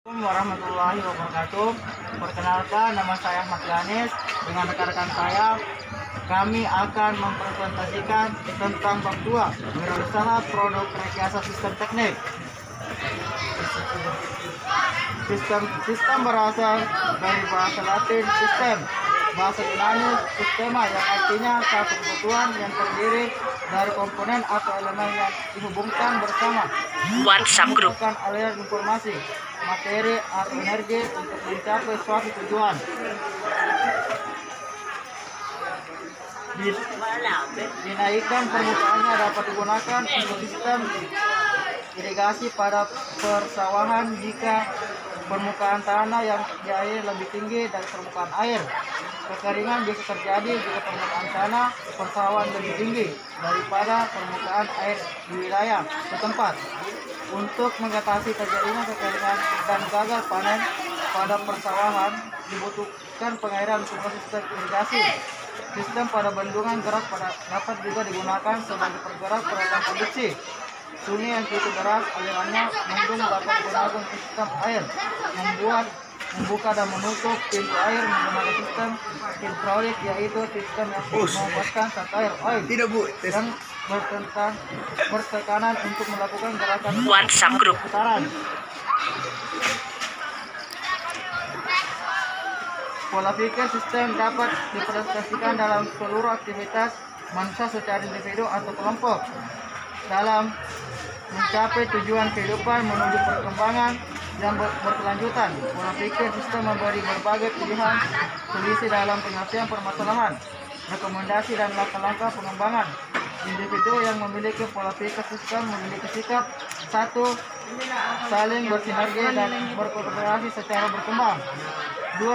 Assalamualaikum warahmatullahi wabarakatuh. Perkenalkan, nama saya Ahmad Ganes. Dengan rekan-rekan saya, kami akan mempresentasikan tentang bab 2, wirausaha produk rekayasa sistem teknik. Sistem berasal dari bahasa Latin sistem, bahasa Yunani sistema, yang artinya satu kesatuan yang terdiri dari komponen atau elemen yang dihubungkan bersama WhatsApp Group. menggunakan aliran informasi, materi atau energi untuk mencapai suatu tujuan. Dinaikkan permukaannya dapat digunakan untuk sistem irigasi pada persawahan jika permukaan tanah yang di air lebih tinggi dari permukaan air. Kekeringan bisa terjadi jika permukaan tanah persawahan lebih tinggi daripada permukaan air di wilayah setempat. Untuk mengatasi terjadinya kekeringan dan gagal panen pada persawahan, dibutuhkan pengairan untuk sistem irigasi. Sistem pada bendungan gerak dapat juga digunakan sebagai pergerak peredam produksi. Sungai yang cukup deras alirannya, mendung dapat digunakan sistem air, membuka dan menutup pintu air menggunakan sistem hidrolik, yaitu sistem yang membuatkan saat air dan bertekanan untuk melakukan gerakan WhatsApp Group. putaran. Pola pikir sistem dapat dipresentasikan dalam seluruh aktivitas manusia secara individu atau kelompok dalam mencapai tujuan kehidupan menuju perkembangan yang berkelanjutan. Pola pikir sistem memberi berbagai pilihan solusi dalam penyelesaian permasalahan, rekomendasi dan langkah-langkah pengembangan. Individu yang memiliki pola pikir sistem memiliki sikap: 1. Saling bersinergi dan berkooperasi secara berkembang. 2.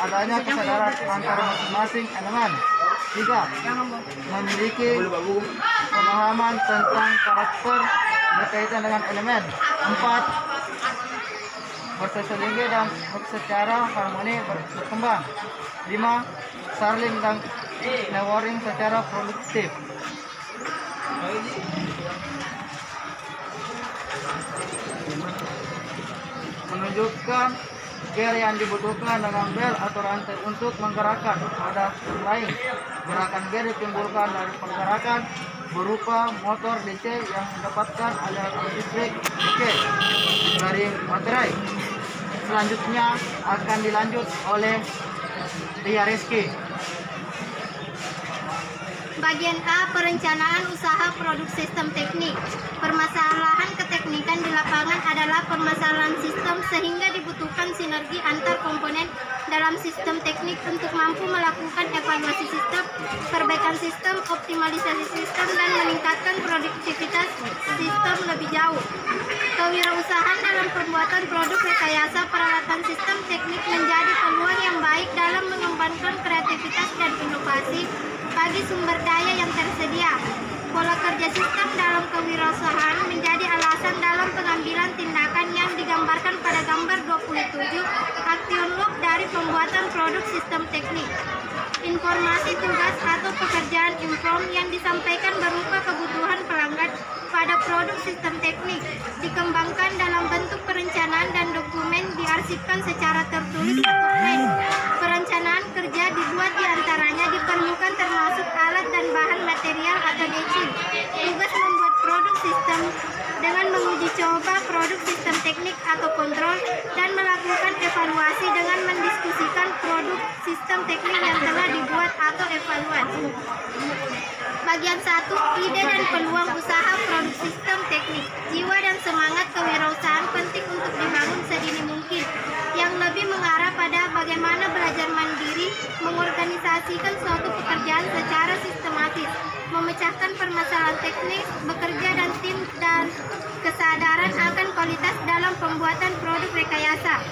Adanya kesadaran antara masing-masing elemen. 3. Memiliki pemahaman tentang karakter berkaitan dengan elemen. 4. Bersinergi dan secara harmoni berkembang. 5. Saling dan networking secara produktif. Menunjukkan gear yang dibutuhkan dengan bel atau rantai untuk menggerakkan roda yang lain. Gerakan gear ditimbulkan dari pergerakan berupa motor DC yang mendapatkan aliran listrik dari baterai. Selanjutnya akan dilanjut oleh Ria Rizky. Bagian A, perencanaan usaha produk sistem teknik. Permasalahan keteknikan di lapangan adalah permasalahan sistem, sehingga dibutuhkan sinergi antar komponen dalam sistem teknik untuk mampu melakukan evaluasi sistem, perbaikan sistem, optimalisasi sistem, dan meningkatkan produktivitas sistem lebih jauh. Kewirausahaan dalam pembuatan produk rekayasa peralatan sistem teknik menjadi peluang yang baik dalam mengembangkan kreativitas dan inovasi bagi sumber daya yang tersedia. Pola kerja sistem dalam kewirausahaan menjadi alasan dalam pengambilan tindakan yang digambarkan pada gambar 27 action loop dari pembuatan produk sistem teknik. Informasi tugas atau pekerjaan inform yang disampaikan berupa kebutuhan pelanggan pada produk sistem teknik dikembangkan dalam bentuk perencanaan dan dokumen diarsipkan secara tertulis atau plain. Perencanaan kerja dibuat diantaranya diperlukan termasuk alat dan bahan material atau decing. Tugas membuat produk sistem dengan menguji coba produk sistem teknik atau kontrol dan melakukan evaluasi dengan mendiskusikan produk sistem teknik yang telah dibuat atau evaluasi. Bagian 1, ide dan peluang usaha produk sistem teknik. Jiwa dan semangat kewirausahaan penting untuk dibangun sedini mungkin, yang lebih mengarah pada bagaimana belajar mandiri, mengorganisasikan suatu pekerjaan secara sistematis, memecahkan permasalahan teknis, bekerja dan tim, dan kesadaran akan kualitas dalam pembuatan produk rekayasa.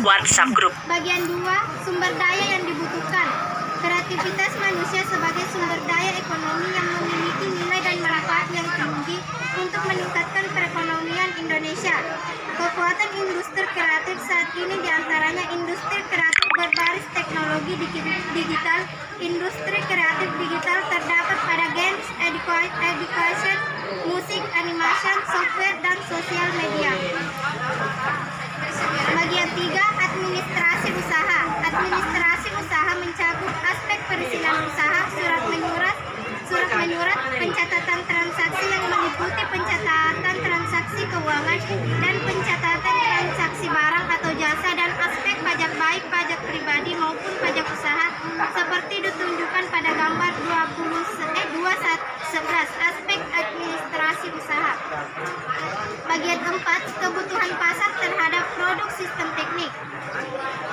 WhatsApp Group. Bagian 2, sumber daya yang dibutuhkan. Kreativitas manusia sebagai sumber daya ekonomi yang memiliki nilai dan manfaat yang tinggi untuk meningkatkan perekonomian Indonesia. Kekuatan industri kreatif saat ini diantaranya industri kreatif berbasis teknologi digital. Industri kreatif digital terdapat pada games, education, musik, animation, software, dan sosial media. seperti ditunjukkan pada gambar 2.11 aspek administrasi usaha. Bagian 4, kebutuhan pasar terhadap produk sistem teknik.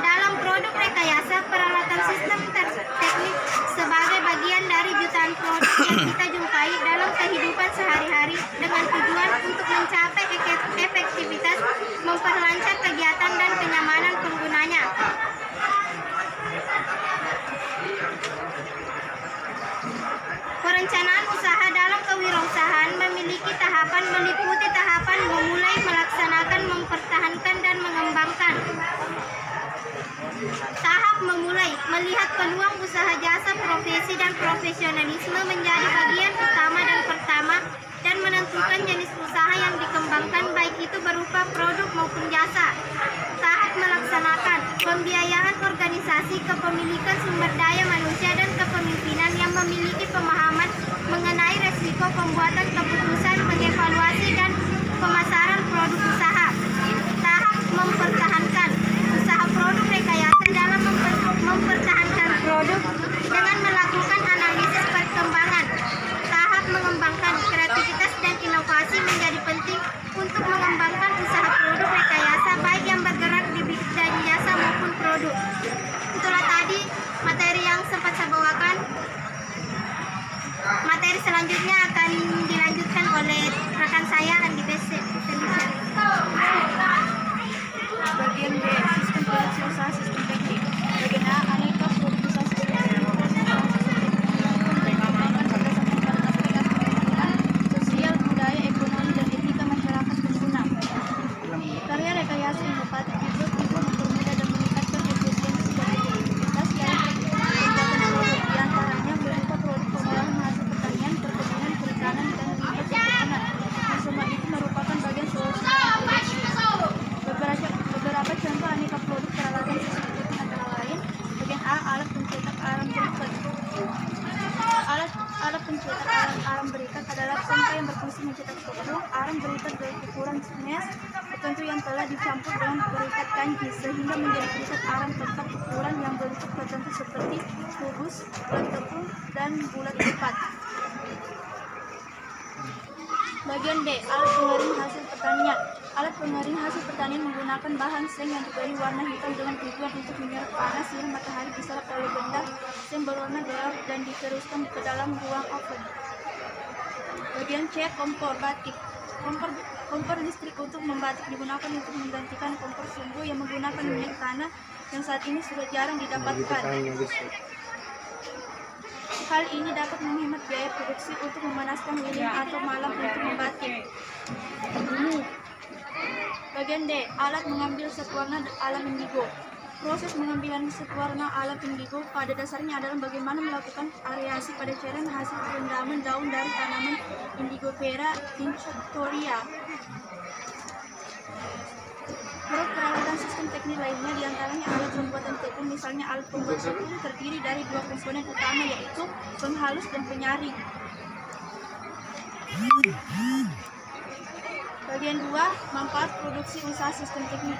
Dalam produk rekayasa, peralatan sistem teknik sebagai bagian dari jutaan produk yang kita jumpai dalam kehidupan sehari-hari dengan tujuan untuk mencapai efektivitas, memperlancar kegiatan dan kenyamanan penggunanya. Perencanaan usaha dalam kewirausahaan memiliki tahapan meliputi tahapan memulai, melaksanakan, mempertahankan, dan mengembangkan. Tahap memulai, melihat peluang usaha jasa, profesi, dan profesionalisme menjadi bagian utama dan pertama, dan menentukan jenis usaha yang dikembangkan, baik itu berupa produk maupun jasa. Tahap melaksanakan, pembiayaan organisasi, kepemilikan sumber daya manusia, dan kepemimpinan yang memiliki pemahaman mengenai resiko, pembuatan keputusan, mengevaluasi, dan pemasaran produk usaha. Tahap mempertahankan, usaha produk rekayasa dalam mempertahankan produk dengan melakukan analisis perkembangan. Tahap mengembangkan, kreativitas dan inovasi menjadi penting untuk mengembangkan usaha produk rekayasa, baik yang bergerak di bidang jasa maupun produk. Itulah tadi materi yang sempat saya bawakan. Materi selanjutnya akan dilanjutkan oleh rekan saya Andi Bese. Bagian B, sistem produksi usaha sistem teknik. Bagian A, aneka produk usaha sistem teknik. Perkembangan berdasarkan pada aspek sosial, budaya, ekonomi, dan etika masyarakat pengguna. Karya rekayasa inovatif itu mempermudah dan meningkatkan efisiensi dan efektivitas dalam pembuatan produk, diantaranya berupa produk pengolahan hasil pertanian, perkebunan, perikanan, dan lintas perkebunan. Semua itu merupakan bagian solusi dalam produksi. Beberapa contoh aneka produk peralatan sistem teknik antara lain: bagian A, alat pencetak arang berikat. Alat pencetak arang berikat adalah pompa yang berfungsi mencetak tepung arang berikat berukuran smash tertentu yang telah dicampur dengan berikat kanji sehingga menjadi berikat arang tempat ukuran yang bentuk tertentu seperti kubus, bulat tepung, dan bulat lipat. Bagian B, alat pengering hasil pertanian. Alat pengering hasil pertanian menggunakan bahan seng yang diberi warna hitam dengan tujuan untuk menyerap panas yang matahari diserap oleh benda seng berwarna gelap dan diteruskan ke dalam ruang oven. Bagian C, kompor batik. Kompor listrik untuk membatik digunakan untuk menggantikan kompor sumbu yang menggunakan minyak tanah yang saat ini sudah jarang didapatkan. Hal ini dapat menghemat biaya produksi untuk memanaskan lilin atau malam untuk membatik. Bagian D, alat mengambil set warna alam indigo. Proses pengambilan set warna alam indigo pada dasarnya adalah bagaimana melakukan variasi pada cairan hasil perendaman daun dari tanaman Indigofera tinctoria. Peralatan sistem teknik lainnya diantaranya alat pembuatan tepung, misalnya alat pembuat tepung terdiri dari dua komponen utama, yaitu penghalus dan penyaring. Bagian 2, manfaat produksi usaha sistem teknik.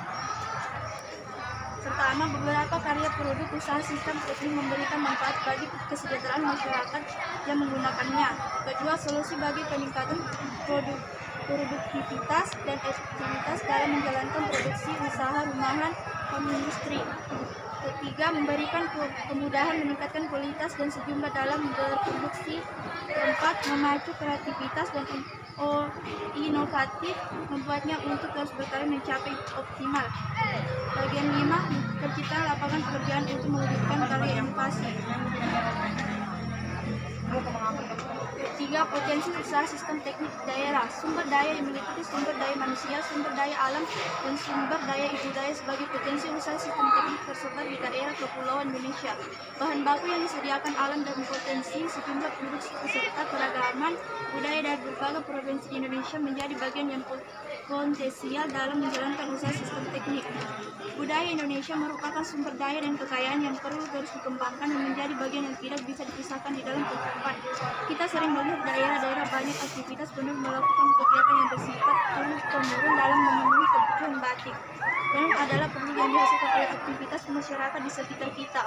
Pertama, beberapa karya produk usaha sistem teknik memberikan manfaat bagi kesejahteraan masyarakat yang menggunakannya. Kedua, solusi bagi peningkatan produktivitas dan efektivitas dalam menjalankan produksi usaha rumahan dan industri. Ketiga, memberikan kemudahan meningkatkan kualitas dan sejumlah dalam berproduksi. Keempat, memacu kreativitas dan inovatif, membuatnya untuk terus berkarya mencapai optimal. Bagian 5, tercipta lapangan pekerjaan untuk mewujudkan karya inovasi. Ketiga, potensi usaha sistem teknik daerah. Sumber daya yang meliputi sumber daya manusia, sumber daya alam, dan sumber daya budaya sebagai potensi usaha sistem teknik tersebar di daerah kepulauan Indonesia. Bahan baku yang disediakan alam dan potensi sejumlah produksi beserta keragaman budaya dari berbagai provinsi di Indonesia menjadi bagian yang potensial dalam menjalankan usaha sistem teknik. Budaya Indonesia merupakan sumber daya dan kekayaan yang perlu terus dikembangkan dan menjadi bagian yang tidak bisa dipisahkan di dalam kehidupan. Kita sering melihat daerah-daerah banyak aktivitas penuh melakukan kegiatan yang bersifat turun-temurun dalam memenuhi kebutuhan batik. yang adalah produk yang dihasilkan oleh aktivitas masyarakat di sekitar kita.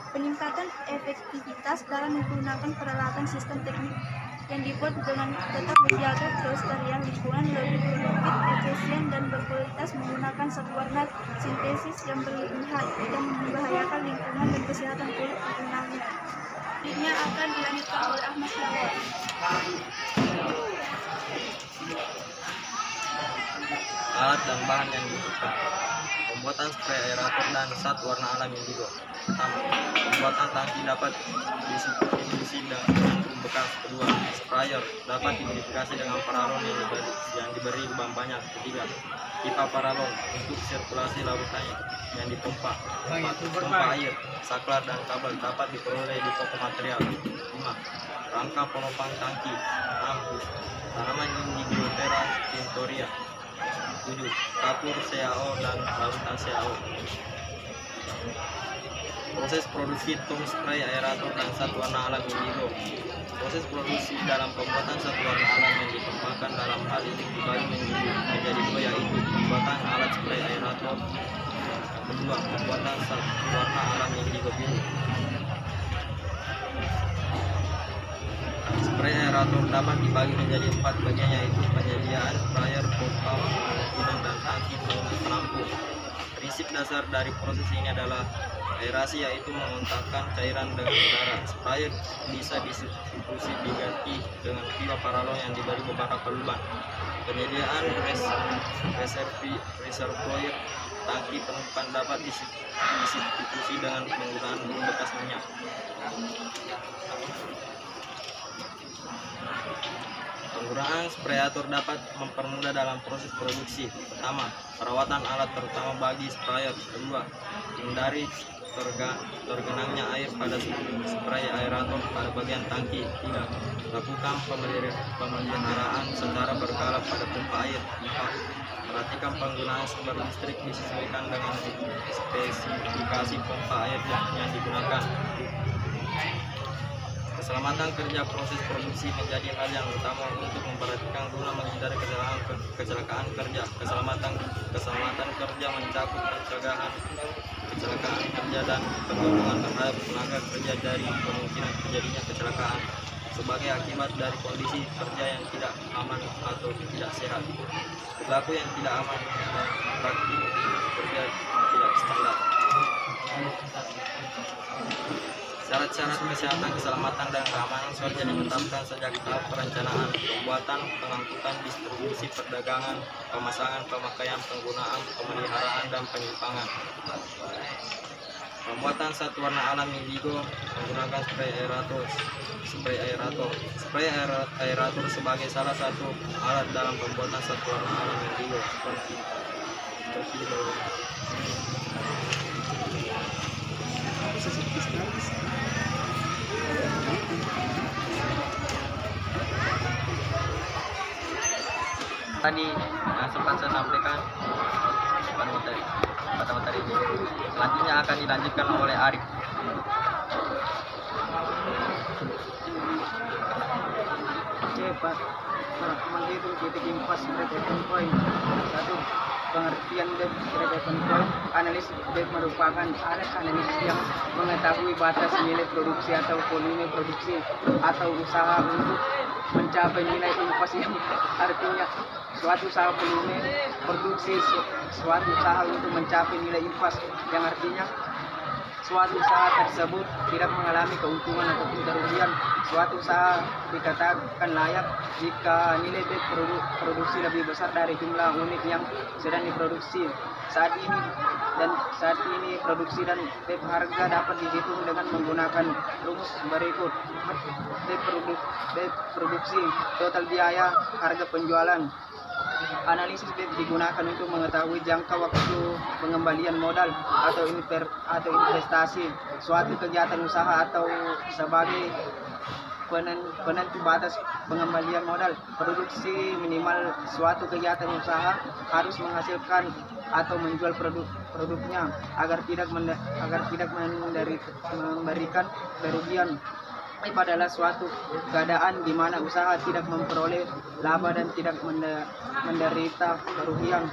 Peningkatan efektivitas dalam menggunakan peralatan sistem teknik yang dibuat dengan tetap menjaga kelestarian lingkungan, lebih produktif, efisien, dan berkualitas menggunakan zat warna sintesis yang berlebihan yang membahayakan lingkungan dan kesehatan kulit penggunanya. Selanjutnya akan dilanjutkan oleh Ahmad Lawal. Alat dan bahan yang dibutuhkan: pembuatan spray aerator dan zat warna alam indigo. Pertama, pembuatan tangki dapat diisi dengan bekas. Kedua, sprayer dapat dimodifikasi dengan paralon yang diberi lubang banyak. Ketiga, pipa paralon untuk sirkulasi lautan yang dipompa. Empat, pompa air, saklar dan kabel dapat diperoleh di toko material. 5, rangka penopang tangki. 6, tanaman Indigofera tinctoria. 7, kapur CaO dan larutan CaO. Proses produksi tong spray aerator dan zat warna alam indigo. Proses produksi dalam pembuatan zat warna alam yang dikembangkan dalam hal ini dibagi menjadi dua, yaitu pembuatan alat spray aerator. Kedua, pembuatan zat warna alam indigo biru. Spray aerator dapat dibagi menjadi 4 bagian, yaitu penyediaan sprayer, pompa, pengukuran, dan tangki penampung. Prinsip dasar dari proses ini adalah aerasi, yaitu mengontakkan cairan dengan udara. Sprayer bisa disubstitusi diganti dengan pipa paralon yang diberi beberapa lubang. Penyediaan reservoir tangki penumpukan dapat disubstitusi dengan penggunaan bekas minyak. Penggunaan sprayator dapat mempermudah dalam proses produksi. Pertama, perawatan alat terutama bagi sprayer. Kedua, hindari tergenangnya air pada spray aerator pada bagian tangki. 3, lakukan pemeliharaan secara berkala pada pompa air. 4, perhatikan penggunaan sumber listrik disesuaikan dengan spesifikasi pompa air yang digunakan. Keselamatan kerja proses produksi menjadi hal yang utama untuk memperhatikan guna menghindari kecelakaan kerja. Keselamatan kerja mencakup pencegahan kecelakaan kerja dan perlindungan terhadap tenaga kerja dari kemungkinan terjadinya kecelakaan sebagai akibat dari kondisi kerja yang tidak aman atau tidak sehat, perilaku yang tidak aman, dan praktik kerja tidak standar. Syarat-syarat kesehatan, keselamatan, dan keamanan kerja ditetapkan sejak tahap perencanaan, pembuatan, pengangkutan, distribusi, perdagangan, pemasangan, pemakaian, penggunaan, pemeliharaan, dan penyimpangan. Pembuatan zat warna alam indigo menggunakan spray aerator. Spray aerator sebagai salah satu alat dalam pembuatan zat warna alam indigo seperti di bawah. Tadi sempat saya sampaikan pada materi ini. Selanjutnya akan dilanjutkan oleh Arif. Oke, Pak. Nah, itu titik impas break-even point. 1. Pengertian break-even point. Analis merupakan alat analisis yang mengetahui batas nilai produksi atau volume produksi atau usaha untuk mencapai nilai impas, yang artinya suatu usaha volume produksi, suatu usaha untuk mencapai nilai impas, yang artinya suatu usaha tersebut tidak mengalami keuntungan ataupun kerugian. Suatu usaha dikatakan layak jika nilai produksi lebih besar dari jumlah unit yang sedang diproduksi. Saat ini produksi dan harga dapat dihitung dengan menggunakan rumus berikut. Produksi, total biaya, harga penjualan. Analisis digunakan untuk mengetahui jangka waktu pengembalian modal atau investasi suatu kegiatan usaha atau sebagai penentu batas pengembalian modal. Produksi minimal suatu kegiatan usaha harus menghasilkan atau menjual produknya agar tidak memberikan kerugian. Ini adalah suatu keadaan di mana usaha tidak memperoleh laba dan tidak menderita kerugian.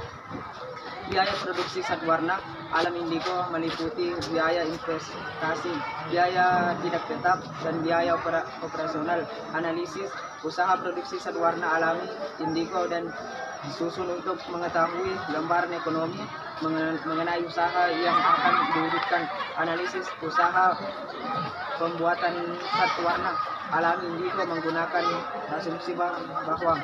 Biaya produksi zat warna alam indigo meliputi biaya investasi, biaya tidak tetap, dan biaya operasional. Analisis usaha produksi zat warna alami indigo dan disusun untuk mengetahui gambaran ekonomi mengenai usaha yang akan diwujudkan. Analisis usaha pembuatan zat warna alami indigo menggunakan asumsi bahwa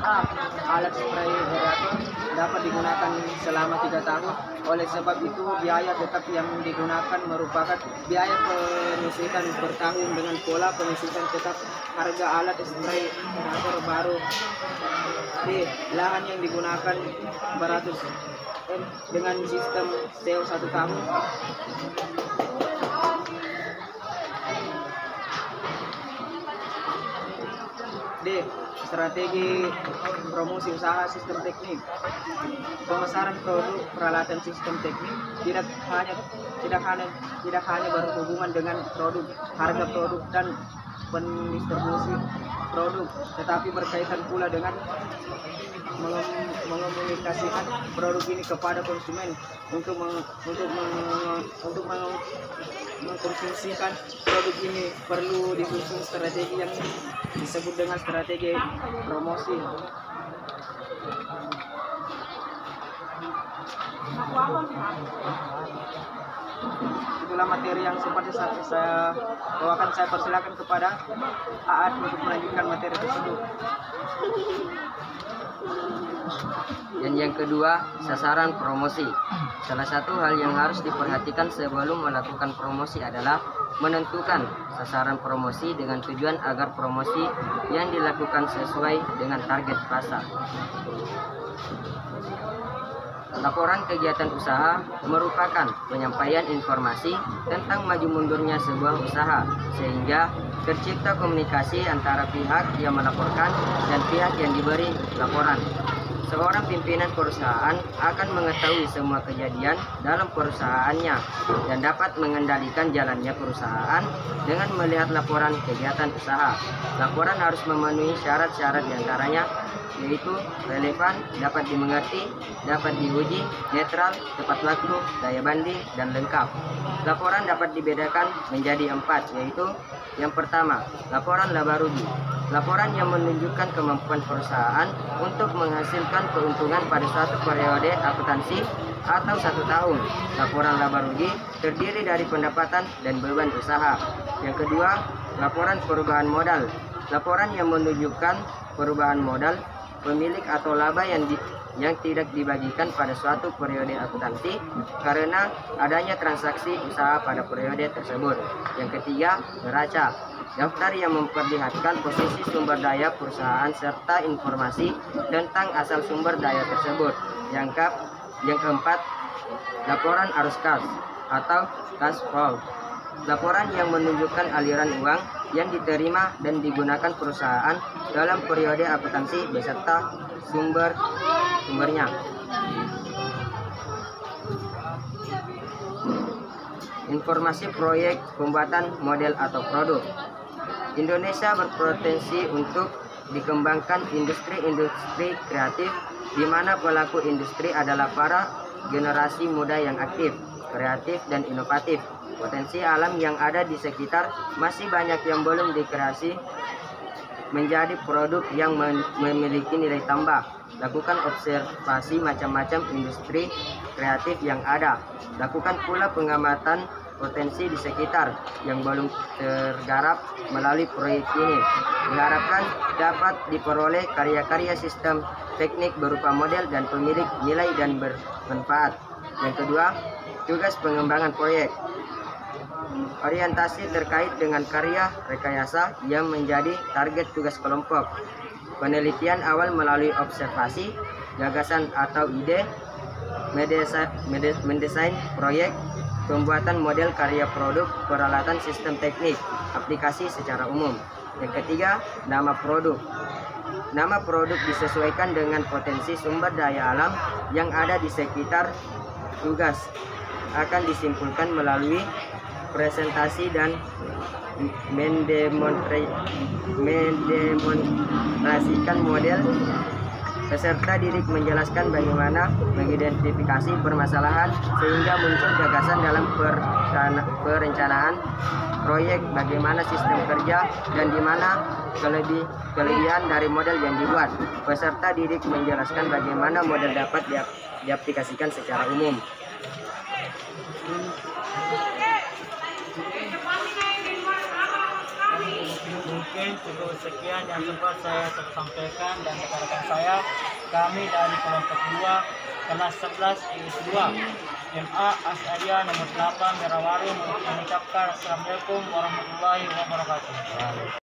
A. Alat spray aerator dapat digunakan selama 3 tahun. Oleh sebab itu, biaya tetap yang digunakan merupakan biaya pengisian per tahun dengan pola pengisian tetap. Harga alat spray aerator baru. B. Lahan yang digunakan beratus M dengan sistem SEO 1 tahun. D. Strategi promosi usaha sistem teknik. Pemasaran produk peralatan sistem teknik tidak hanya berhubungan dengan produk, harga produk dan pendistribusi produk, tetapi berkaitan pula dengan mengomunikasikan produk ini kepada konsumen. Untuk mengkonsumsikan produk ini perlu disusun strategi yang disebut dengan strategi promosi. Itulah materi yang sempat saya bawakan. Saya persilakan kepada Aat untuk melanjutkan materi tersebut. Dan yang kedua, sasaran promosi. Salah satu hal yang harus diperhatikan sebelum melakukan promosi adalah menentukan sasaran promosi dengan tujuan agar promosi yang dilakukan sesuai dengan target pasar. Laporan kegiatan usaha merupakan penyampaian informasi tentang maju mundurnya sebuah usaha, sehingga tercipta komunikasi antara pihak yang melaporkan dan pihak yang diberi laporan. Seorang pimpinan perusahaan akan mengetahui semua kejadian dalam perusahaannya dan dapat mengendalikan jalannya perusahaan dengan melihat laporan kegiatan usaha. Laporan harus memenuhi syarat-syarat diantaranya, yaitu relevan, dapat dimengerti, dapat diuji, netral, tepat waktu, daya banding, dan lengkap. Laporan dapat dibedakan menjadi 4, yaitu yang pertama, laporan laba rugi. Laporan yang menunjukkan kemampuan perusahaan untuk menghasilkan keuntungan pada suatu periode akuntansi atau 1 tahun. Laporan laba rugi terdiri dari pendapatan dan beban usaha. Yang kedua, laporan perubahan modal. Laporan yang menunjukkan perubahan modal pemilik atau laba yang tidak dibagikan pada suatu periode akuntansi karena adanya transaksi usaha pada periode tersebut. Yang ketiga, neraca. Daftar yang memperlihatkan posisi sumber daya perusahaan serta informasi tentang asal sumber daya tersebut. Yang keempat, laporan arus kas atau cash flow. Laporan yang menunjukkan aliran uang yang diterima dan digunakan perusahaan dalam periode akuntansi beserta sumbernya. Informasi proyek pembuatan model atau produk. Indonesia berpotensi untuk dikembangkan industri kreatif di mana pelaku industri adalah para generasi muda yang aktif, kreatif, dan inovatif. Potensi alam yang ada di sekitar masih banyak yang belum dikreasi menjadi produk yang memiliki nilai tambah. Lakukan observasi macam-macam industri kreatif yang ada. Lakukan pula pengamatan potensi di sekitar yang belum tergarap melalui proyek ini. Diharapkan dapat diperoleh karya-karya sistem teknik berupa model dan pemilik nilai dan bermanfaat. Yang kedua, tugas pengembangan proyek. Orientasi terkait dengan karya rekayasa yang menjadi target tugas kelompok. Penelitian awal melalui observasi, gagasan atau ide, mendesain proyek, pembuatan model karya produk, peralatan sistem teknik, aplikasi secara umum. Yang ketiga, nama produk. Nama produk disesuaikan dengan potensi sumber daya alam yang ada di sekitar. Tugas akan disimpulkan melalui presentasi dan mendemonstrasikan model Peserta didik menjelaskan bagaimana mengidentifikasi permasalahan sehingga muncul gagasan dalam perencanaan proyek, bagaimana sistem kerja, dan di mana kelebihan dari model yang dibuat. Peserta didik menjelaskan bagaimana model dapat diaplikasikan secara umum. Mungkin cukup sekian yang sempat saya sampaikan dan rekan-rekan saya. Kami dari kelompok 2 kelas 11 IS2 MA As'adiyah nomor 8 Merawaru mengucapkan Assalamualaikum warahmatullahi wabarakatuh.